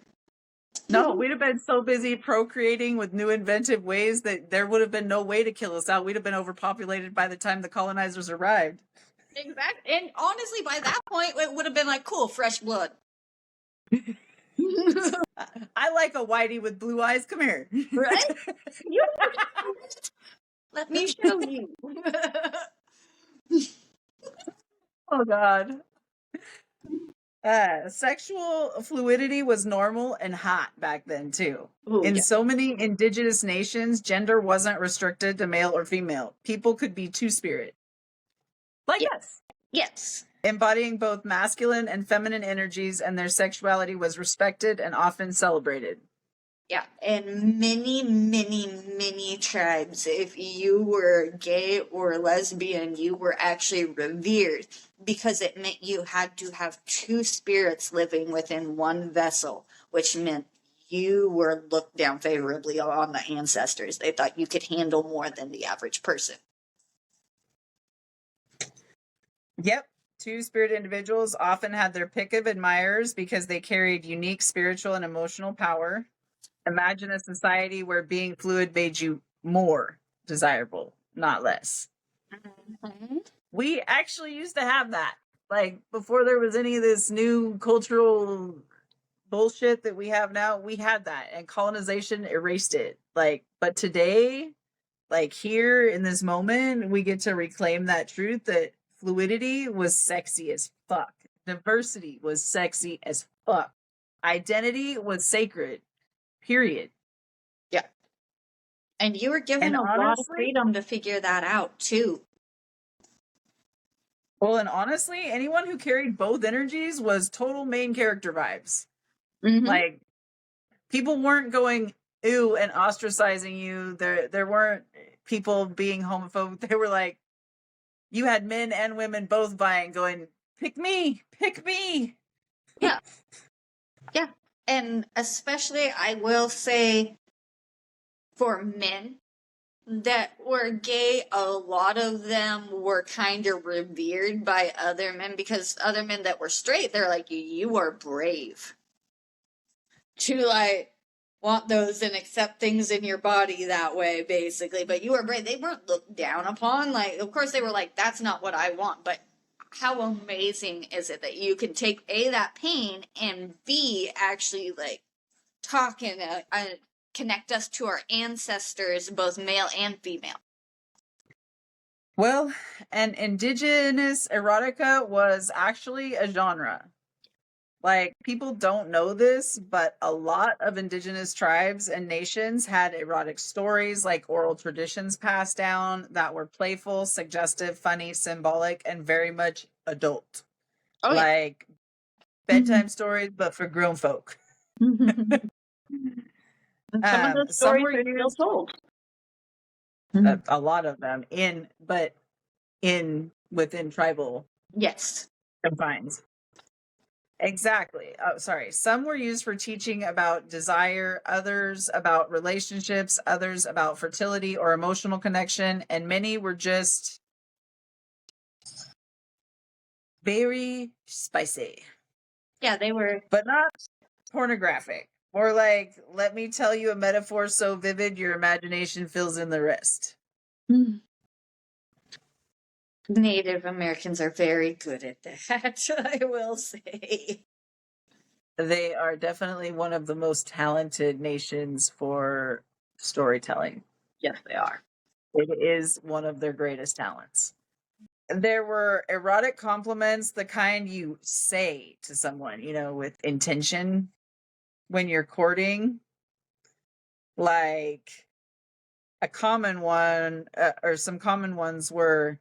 Speaker 1: No, we'd have been so busy procreating with new inventive ways that there would have been no way to kill us out. We'd have been overpopulated by the time the colonizers arrived.
Speaker 2: Exactly. And honestly, by that point, it would have been like, cool, fresh blood.
Speaker 1: I like a whitey with blue eyes. Come here.
Speaker 2: Right? Let me show you.
Speaker 1: Oh, God. Sexual fluidity was normal and hot back then, too.
Speaker 2: Ooh,
Speaker 1: In
Speaker 2: yeah.
Speaker 1: so many indigenous nations, gender wasn't restricted to male or female. People could be two-spirit. Like us.
Speaker 2: Yes.
Speaker 1: Embodying both masculine and feminine energies, and their sexuality was respected and often celebrated.
Speaker 2: Yeah, and many tribes, if you were gay or lesbian, you were actually revered because it meant you had to have two spirits living within one vessel, which meant you were looked down favorably on the ancestors. They thought you could handle more than the average person.
Speaker 1: Yep. Two-spirit individuals often had their pick of admirers because they carried unique spiritual and emotional power. Imagine a society where being fluid made you more desirable, not less.
Speaker 2: Mm-hmm.
Speaker 1: We actually used to have that. Like, before there was any of this new cultural bullshit that we have now, we had that, and colonization erased it. Like, but today, like here in this moment, we get to reclaim that truth that fluidity was sexy as fuck. Diversity was sexy as fuck. Identity was sacred. Period.
Speaker 2: Yeah. And you were given
Speaker 1: And
Speaker 2: a lot of
Speaker 1: honestly,
Speaker 2: freedom to figure that out, too.
Speaker 1: well, and honestly, anyone who carried both energies was total main character vibes.
Speaker 2: Mm-hmm.
Speaker 1: Like, people weren't going ew and ostracizing you. There weren't people being homophobic. They were like, you had men and women both vying, going, pick me, pick me.
Speaker 2: Yeah. Yeah. And especially, I will say, for men that were gay, a lot of them were kind of revered by other men because other men that were straight, they're like, you are brave to like want those and accept things in your body that way, basically. But you were brave. They weren't looked down upon. Like, of course, they were like, that's not what I want. But how amazing is it that you can take A, that pain, and B, actually like talk and connect us to our ancestors, both male and female.
Speaker 1: Well, and indigenous erotica was actually a genre. Like, people don't know this, but a lot of indigenous tribes and nations had erotic stories, like oral traditions passed down that were playful, suggestive, funny, symbolic, and very much adult.
Speaker 2: Oh, yeah.
Speaker 1: Like bedtime stories, but for grown folk.
Speaker 2: And some of those
Speaker 1: Some
Speaker 2: stories
Speaker 1: were
Speaker 2: are still
Speaker 1: used,
Speaker 2: told.
Speaker 1: a lot of them, within tribal
Speaker 2: Yes.
Speaker 1: confines. Exactly. Oh, sorry. Some were used for teaching about desire, others about relationships, others about fertility or emotional connection, and many were just very spicy.
Speaker 2: Yeah, they were.
Speaker 1: But not pornographic. Or like, let me tell you a metaphor so vivid your imagination fills in the rest.
Speaker 2: Native Americans are very good at that, I will say.
Speaker 1: They are definitely one of the most talented nations for storytelling.
Speaker 2: Yes, they are.
Speaker 1: It is one of their greatest talents. There were erotic compliments, the kind you say to someone, with intention when you're courting. Like a common one, or some common ones were,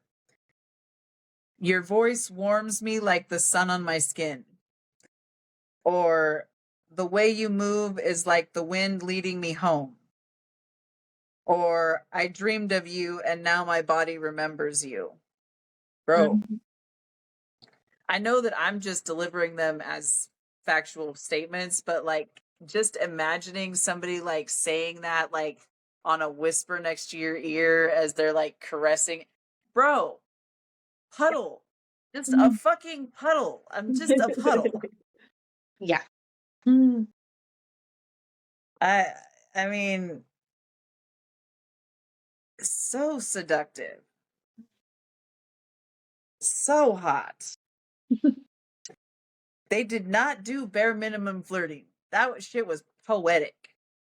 Speaker 1: your voice warms me like the sun on my skin. Or the way you move is like the wind leading me home. Or I dreamed of you and now my body remembers you. Bro,
Speaker 2: Mhm.
Speaker 1: I know that I'm just delivering them as factual statements, but like just imagining somebody like saying that like on a whisper next to your ear as they're like caressing, bro, puddle, just a fucking puddle. I'm just a puddle.
Speaker 2: Yeah. Mm.
Speaker 1: I I mean, so seductive, so hot. They did not do bare minimum flirting. Shit was poetic.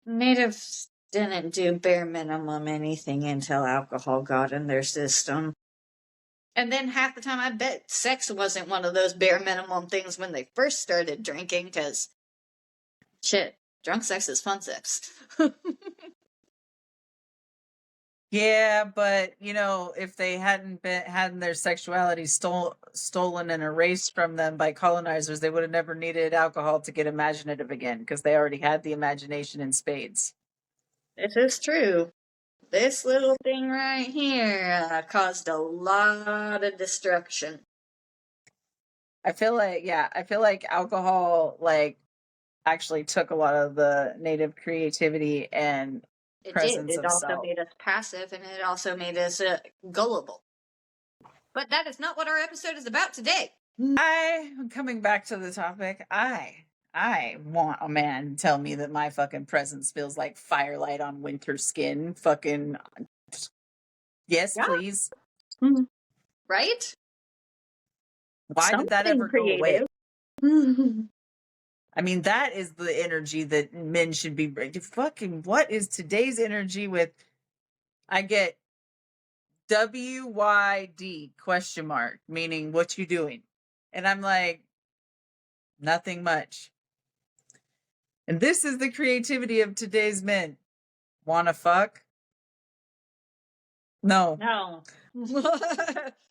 Speaker 2: Natives didn't do bare minimum anything until alcohol got in their system. And then half the time, I bet sex wasn't one of those bare minimum things when they first started drinking, because shit, drunk sex is fun sex.
Speaker 1: Yeah, but if they hadn't had their sexuality stolen and erased from them by colonizers, they would have never needed alcohol to get imaginative again because they already had the imagination in spades.
Speaker 2: This is true. This little thing right here caused a lot of destruction.
Speaker 1: I feel like alcohol like actually took a lot of the native creativity and
Speaker 2: It did.
Speaker 1: presence
Speaker 2: It
Speaker 1: of
Speaker 2: also
Speaker 1: self.
Speaker 2: made us passive, and it also made us gullible. But that is not what our episode is about today.
Speaker 1: I'm coming back to the topic. I want a man to tell me that my fucking presence feels like firelight on winter skin. Fucking yes,
Speaker 2: Yeah.
Speaker 1: please.
Speaker 2: Right?
Speaker 1: Why did that
Speaker 2: Something
Speaker 1: ever go away?
Speaker 2: creative.
Speaker 1: I mean, that is the energy that men should be fucking. What is today's energy with? I get WYD question mark, meaning what you doing? And I'm like, nothing much. And this is the creativity of today's men. Wanna fuck? No.
Speaker 2: No.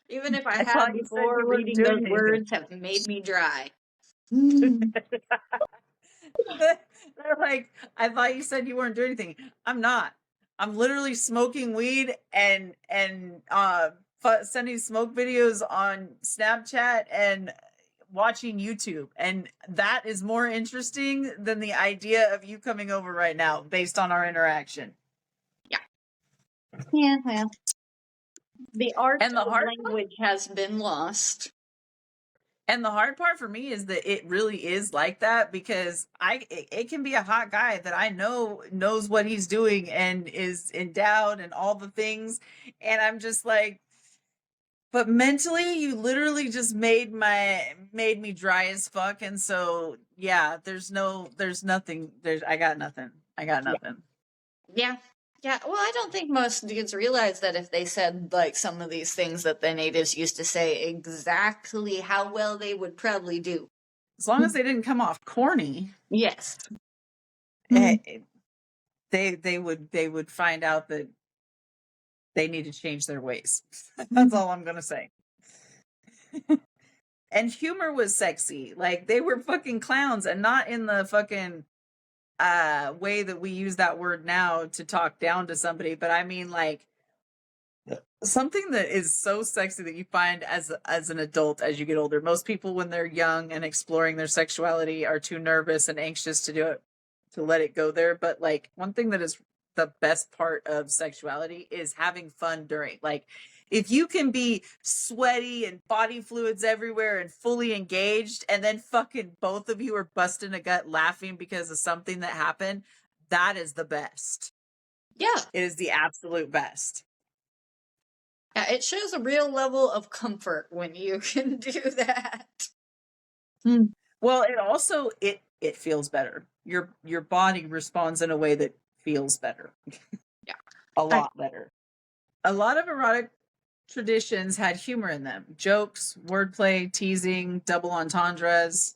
Speaker 2: Even if I
Speaker 1: I thought
Speaker 2: had
Speaker 1: you said
Speaker 2: before,
Speaker 1: you weren't
Speaker 2: reading those
Speaker 1: doing anything.
Speaker 2: words have made me dry.
Speaker 1: They're like, I thought you said you weren't doing anything. I'm not. I'm literally smoking weed and sending smoke videos on Snapchat and watching YouTube. And that is more interesting than the idea of you coming over right now based on our interaction.
Speaker 2: Yeah. Yeah, well. The art
Speaker 1: And the
Speaker 2: of
Speaker 1: hard
Speaker 2: language has been lost.
Speaker 1: And the hard part for me is that it really is like that because it can be a hot guy that I know knows what he's doing and is endowed and all the things, and I'm just like, but mentally you literally just made me dry as fuck, and so yeah, there's nothing, I got nothing.
Speaker 2: Yeah. Yeah. Well, I don't think most dudes realize that if they said like some of these things that the natives used to say, exactly how well they would probably do.
Speaker 1: As long as they didn't come off corny,
Speaker 2: Yes.
Speaker 1: eh, they would find out that they need to change their ways. That's all I'm gonna say. And humor was sexy. Like they were fucking clowns, and not in the fucking way that we use that word now to talk down to somebody, but I mean like something that is so sexy that you find as an adult as you get older. Most people when they're young and exploring their sexuality are too nervous and anxious to do it, to let it go there. But like one thing that is the best part of sexuality is having fun during, like, if you can be sweaty and body fluids everywhere and fully engaged and then fucking both of you are busting a gut laughing because of something that happened, that is the best.
Speaker 2: Yeah.
Speaker 1: It is the absolute best.
Speaker 2: Yeah, it shows a real level of comfort when you can do that.
Speaker 1: Well, it also it feels better. Your body responds in a way that feels better.
Speaker 2: Yeah.
Speaker 1: A lot better. A lot of erotic traditions had humor in them. Jokes, wordplay, teasing, double entendres.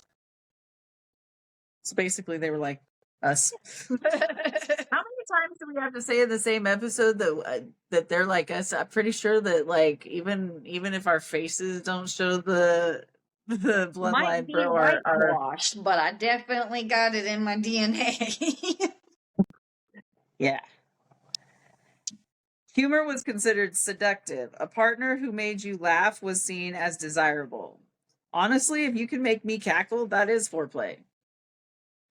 Speaker 1: So basically they were like us. How many times do we have to say in the same episode that they're like us? I'm pretty sure that like even if our faces don't show the
Speaker 2: Might
Speaker 1: bloodline,
Speaker 2: be
Speaker 1: bro, our
Speaker 2: whitewashed, but I definitely got it in my DNA.
Speaker 1: yeah. Humor was considered seductive. A partner who made you laugh was seen as desirable. Honestly, if you can make me cackle, that is foreplay.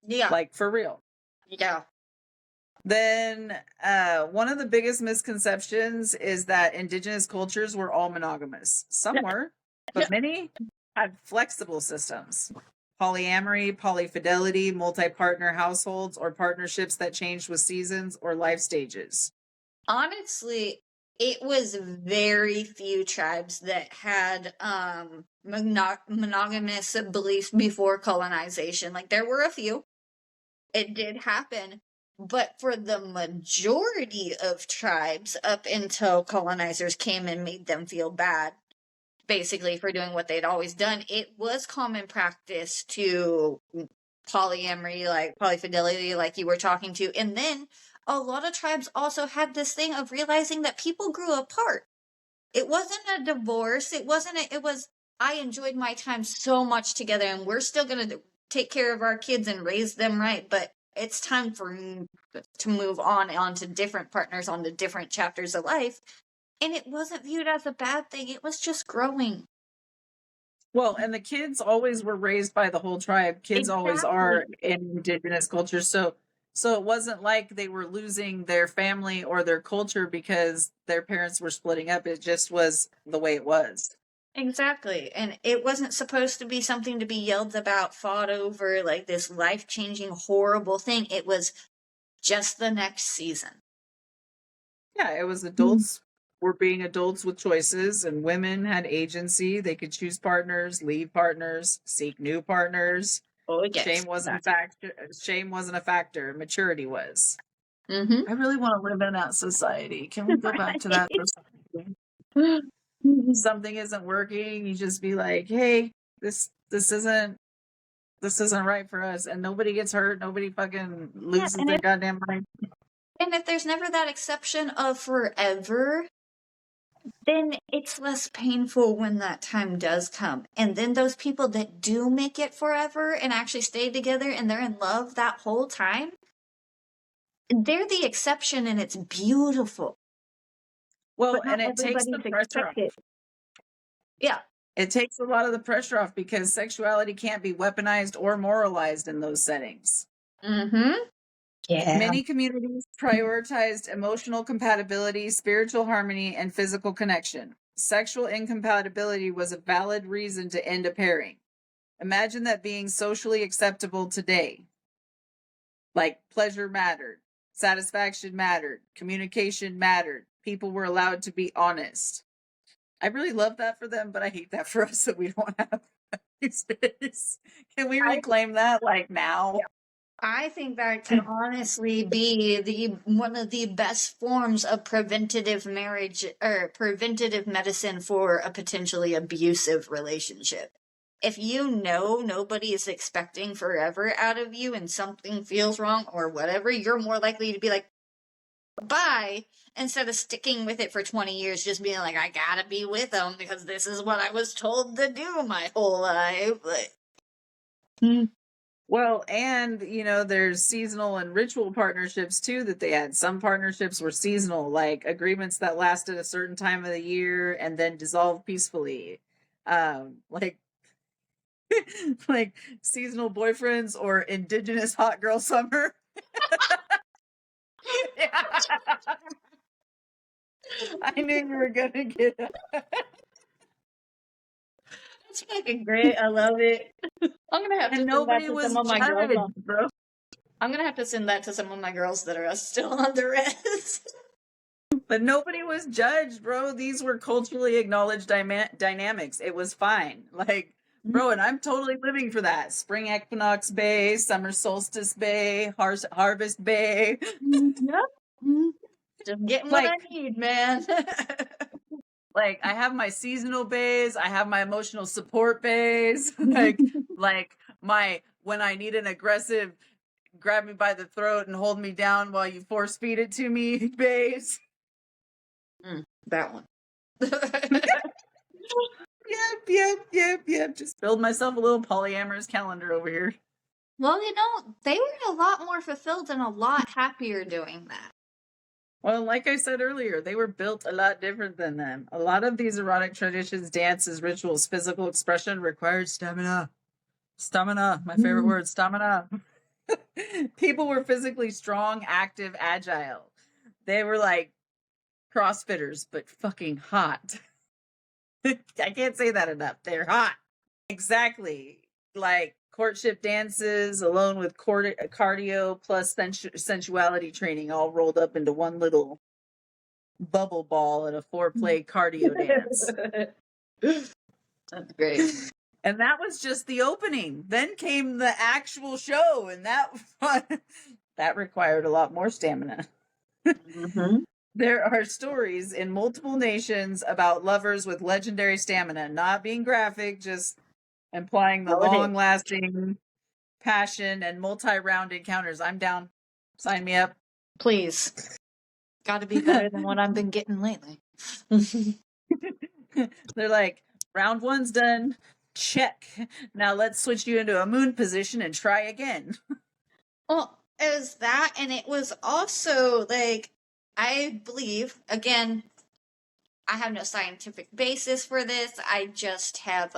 Speaker 2: Yeah.
Speaker 1: Like for real.
Speaker 2: Yeah.
Speaker 1: Then one of the biggest misconceptions is that indigenous cultures were all monogamous. Some were, but many had flexible systems. Polyamory, polyfidelity, multi-partner households, or partnerships that changed with seasons or life stages.
Speaker 2: Honestly, it was very few tribes that had monogamous beliefs before colonization. Like, there were a few. It did happen. But for the majority of tribes, up until colonizers came and made them feel bad, basically, for doing what they'd always done, it was common practice to polyamory, like polyfidelity, like you were talking to. And then a lot of tribes also had this thing of realizing that people grew apart. It wasn't a divorce. It wasn't it was, I enjoyed my time so much together and we're still going to take care of our kids and raise them right. But it's time to move on to different partners, on to different chapters of life. And it wasn't viewed as a bad thing. It was just growing.
Speaker 1: Well, and the kids always were raised by the whole tribe. Kids always are in indigenous culture. So it wasn't like they were losing their family or their culture because their parents were splitting up. It just was the way it was.
Speaker 2: Exactly. And it wasn't supposed to be something to be yelled about, fought over, like this life-changing, horrible thing. It was just the next season.
Speaker 1: Yeah, it was adults were being adults with choices, and women had agency. They could choose partners, leave partners, seek new partners.
Speaker 2: Oh, yes.
Speaker 1: Shame wasn't a factor. Maturity was.
Speaker 2: Mm-hmm.
Speaker 1: I really want to live in that society. Can we go back to that society? Something isn't working, you just be like, hey, this isn't right for us, and nobody gets hurt, nobody fucking loses their goddamn mind.
Speaker 2: And if there's never that exception of forever, then it's less painful when that time does come. And then those people that do make it forever and actually stay together and they're in love that whole time, they're the exception and it's beautiful.
Speaker 1: Well, and it takes the pressure off.
Speaker 2: Yeah.
Speaker 1: It takes a lot of the pressure off because sexuality can't be weaponized or moralized in those settings.
Speaker 2: Mm-hmm. Yeah.
Speaker 1: Many communities prioritized emotional compatibility, spiritual harmony, and physical connection. Sexual incompatibility was a valid reason to end a pairing. Imagine that being socially acceptable today. Like pleasure mattered, satisfaction mattered, communication mattered. People were allowed to be honest. I really love that for them, but I hate that for us that we don't have space. Can we reclaim that like now?
Speaker 2: Yeah. I think that can honestly be one of the best forms of preventative marriage or preventative medicine for a potentially abusive relationship. If you know nobody is expecting forever out of you and something feels wrong or whatever, you're more likely to be like, bye, instead of sticking with it for 20 years, just being like, I gotta be with them because this is what I was told to do my whole life.
Speaker 1: Well, and there's seasonal and ritual partnerships too that they had. Some partnerships were seasonal, like agreements that lasted a certain time of the year and then dissolved peacefully. Like like seasonal boyfriends or indigenous hot girl summer. I knew you were gonna get it.
Speaker 2: That's fucking great. I love it. I'm gonna have to send that to some of my girls. Bro. I'm gonna have to send that to some of my girls that are still on the res.
Speaker 1: But nobody was judged, bro. These were culturally acknowledged dynamics. It was fine. Like, bro, and I'm totally living for that. Spring equinox bay, summer solstice bay, harvest bay.
Speaker 2: Yep. Just getting what I
Speaker 1: Like,
Speaker 2: need, man.
Speaker 1: like I have my seasonal bays, I have my emotional support bays, like my when I need an aggressive grab me by the throat and hold me down while you force feed it to me bays.
Speaker 2: That one.
Speaker 1: Yep. Just build myself a little polyamorous calendar over here.
Speaker 2: Well, they were a lot more fulfilled and a lot happier doing that.
Speaker 1: Well, like I said earlier, they were built a lot different than them. A lot of these erotic traditions, dances, rituals, physical expression required stamina. Stamina, my favorite word, stamina. People were physically strong, active, agile. They were like CrossFitters, but fucking hot. I can't say that enough. They're hot. Exactly. Like courtship dances, alone with cardio plus sensuality training, all rolled up into one little bubble ball at a foreplay cardio dance.
Speaker 2: That's great.
Speaker 1: And that was just the opening. Then came the actual show, and that required a lot more stamina. There are stories in multiple nations about lovers with legendary stamina, not being graphic, just implying the long-lasting passion and multi-round encounters. I'm down. Sign me up.
Speaker 2: Please. Gotta be better than what I've been getting lately.
Speaker 1: They're like, round one's done. Check. Now let's switch you into a moon position and try again.
Speaker 2: Well, it was that, and it was also like, I believe, again, I have no scientific basis for this. I just have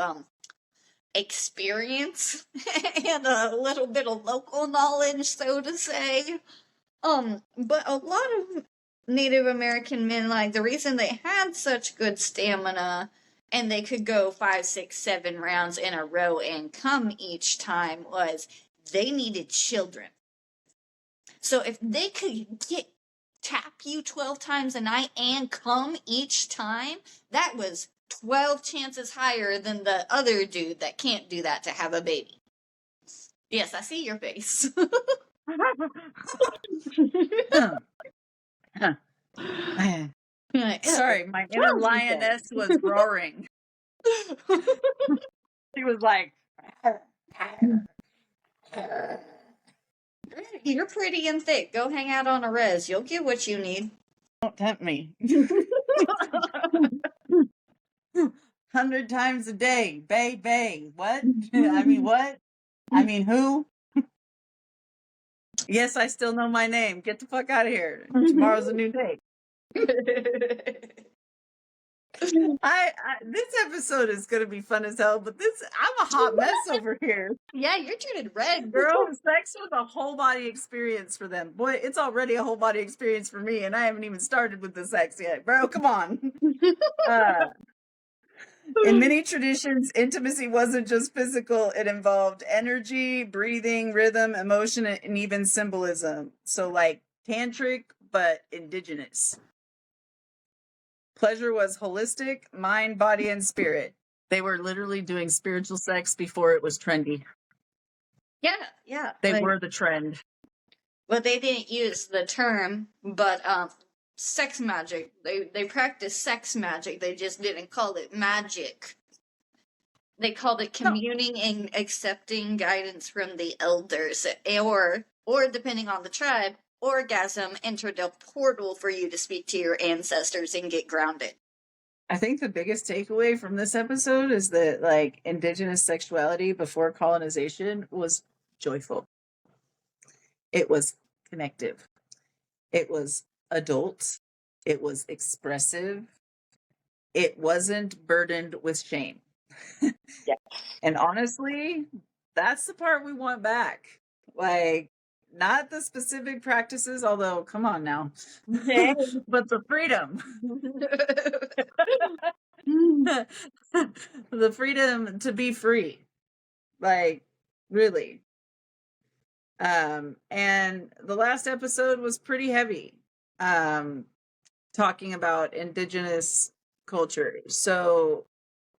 Speaker 2: experience and a little bit of local knowledge, so to say. But a lot of Native American men, like, the reason they had such good stamina and they could go 5, 6, 7 rounds in a row and come each time was they needed children. So if they could tap you 12 times a night and come each time, that was 12 chances higher than the other dude that can't do that to have a baby. Yes, I see your face.
Speaker 1: Sorry, my inner lioness was roaring. She was like,
Speaker 2: you're pretty and thick. Go hang out on a res. You'll get what you need.
Speaker 1: don't tempt me. 100 times a day. Bay. What? I mean, what? I mean, who? Yes, I still know my name. Get the fuck out of here. Tomorrow's a new day. This episode is gonna be fun as hell, but I'm a hot mess over here.
Speaker 2: Yeah, you're turning red, girl.
Speaker 1: Sex was a whole body experience for them. Boy, it's already a whole body experience for me, and I haven't even started with the sex yet, bro. Come on. In many traditions, intimacy wasn't just physical, it involved energy, breathing, rhythm, emotion, and even symbolism. So, like tantric, but indigenous. Pleasure was holistic, mind, body, and spirit. They were literally doing spiritual sex before it was trendy.
Speaker 2: Yeah.
Speaker 1: They were the trend.
Speaker 2: But they didn't use the term, but sex magic. They practiced sex magic. They just didn't call it magic. They called it communing and accepting guidance from the elders, or depending on the tribe, orgasm entered a portal for you to speak to your ancestors and get grounded.
Speaker 1: I think the biggest takeaway from this episode is that, like, indigenous sexuality before colonization was joyful. It was connective. It was adult. It was expressive. It wasn't burdened with shame.
Speaker 2: Yeah.
Speaker 1: And honestly, that's the part we want back. Like, not the specific practices, although, come on now, but the freedom. The freedom to be free. Like, really. And the last episode was pretty heavy. talking about indigenous culture. So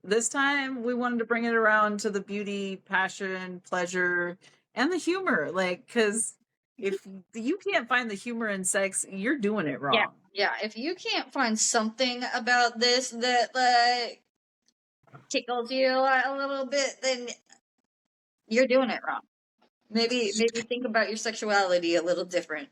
Speaker 1: this time we wanted to bring it around to the beauty, passion, pleasure, and the humor. Like, because if you can't find the humor in sex, you're doing it wrong.
Speaker 2: Yeah. If you can't find something about this that like tickles you a little bit, then you're doing it wrong. Maybe think about your sexuality a little different.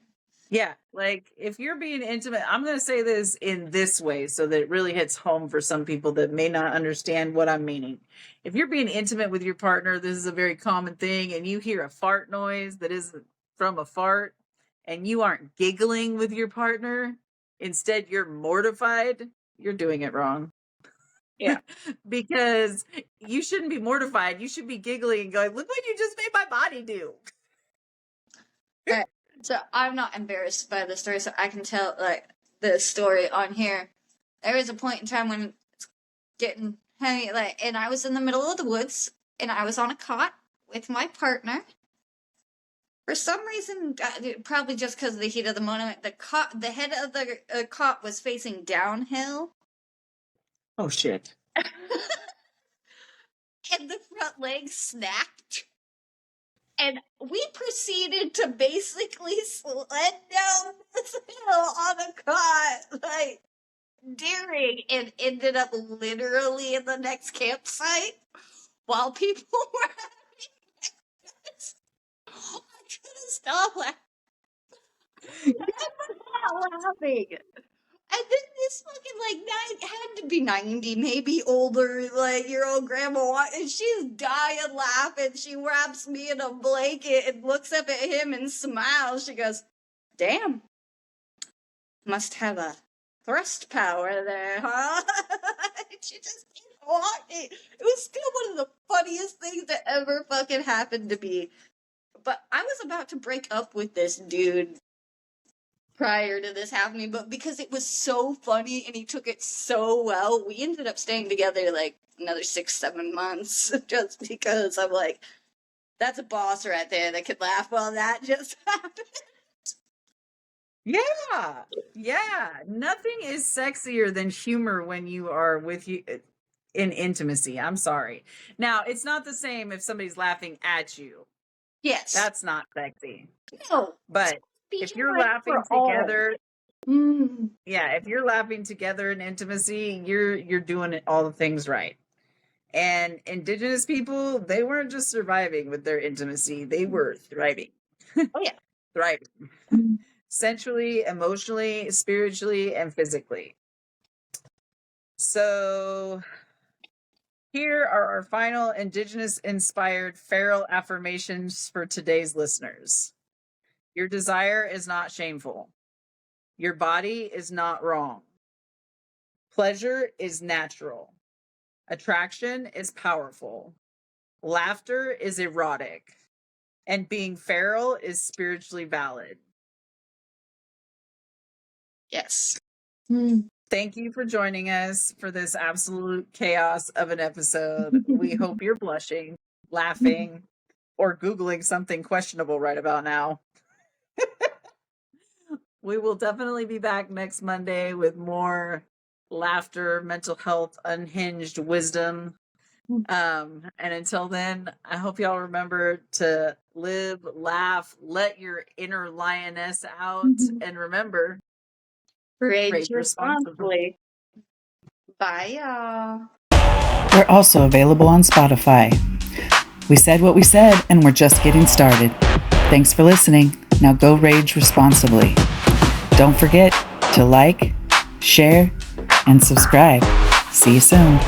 Speaker 1: Yeah, like if you're being intimate, I'm going to say this in this way so that it really hits home for some people that may not understand what I'm meaning. If you're being intimate with your partner, this is a very common thing, and you hear a fart noise that isn't from a fart, and you aren't giggling with your partner, instead you're mortified, you're doing it wrong.
Speaker 2: Yeah.
Speaker 1: Because you shouldn't be mortified. You should be giggling and going, look what you just made my body do.
Speaker 2: Right. So I'm not embarrassed by the story, so I can tell like the story on here. There was a point in time when it's getting heavy, like, and I was in the middle of the woods, and I was on a cot with my partner. For some reason, probably just because of the heat of the moment, the head of the cot was facing downhill.
Speaker 1: Oh shit!
Speaker 2: And the front leg snapped. And we proceeded to basically sled down this hill on a cot, like, daring, and ended up literally in the next campsite while people were having sex. I couldn't stop laughing. I was not laughing. And then this fucking, like, had to be 90, maybe older, like, year old grandma, and she's dying laughing. She wraps me in a blanket and looks up at him and smiles. She goes, damn, must have a thrust power there, huh? She just kept walking. It was still one of the funniest things that ever fucking happened to me. But I was about to break up with this dude prior to this happening, but because it was so funny and he took it so well, we ended up staying together like another 6-7 months just because I'm like, that's a boss right there that could laugh while that just happened.
Speaker 1: Yeah. Nothing is sexier than humor when you are with you in intimacy. I'm sorry. Now, it's not the same if somebody's laughing at you.
Speaker 2: Yes.
Speaker 1: That's not sexy.
Speaker 2: No.
Speaker 1: But if you're laughing together, if you're laughing together in intimacy, you're doing it, all the things right. And indigenous people, they weren't just surviving with their intimacy, they were thriving.
Speaker 2: Oh yeah.
Speaker 1: Thriving. Sensually, emotionally, spiritually, and physically. So here are our final indigenous inspired feral affirmations for today's listeners. Your desire is not shameful. Your body is not wrong. Pleasure is natural. Attraction is powerful. Laughter is erotic. And being feral is spiritually valid.
Speaker 2: Yes.
Speaker 1: Thank you for joining us for this absolute chaos of an episode. We hope you're blushing, laughing, or Googling something questionable right about now. We will definitely be back next Monday with more laughter, mental health, unhinged wisdom. And until then, I hope y'all remember to live, laugh, let your inner lioness out, and remember,
Speaker 2: rage responsibly. Bye, y'all.
Speaker 3: We're also available on Spotify. We said what we said, and we're just getting started. Thanks for listening. Now go rage responsibly. Don't forget to like, share, and subscribe. See you soon.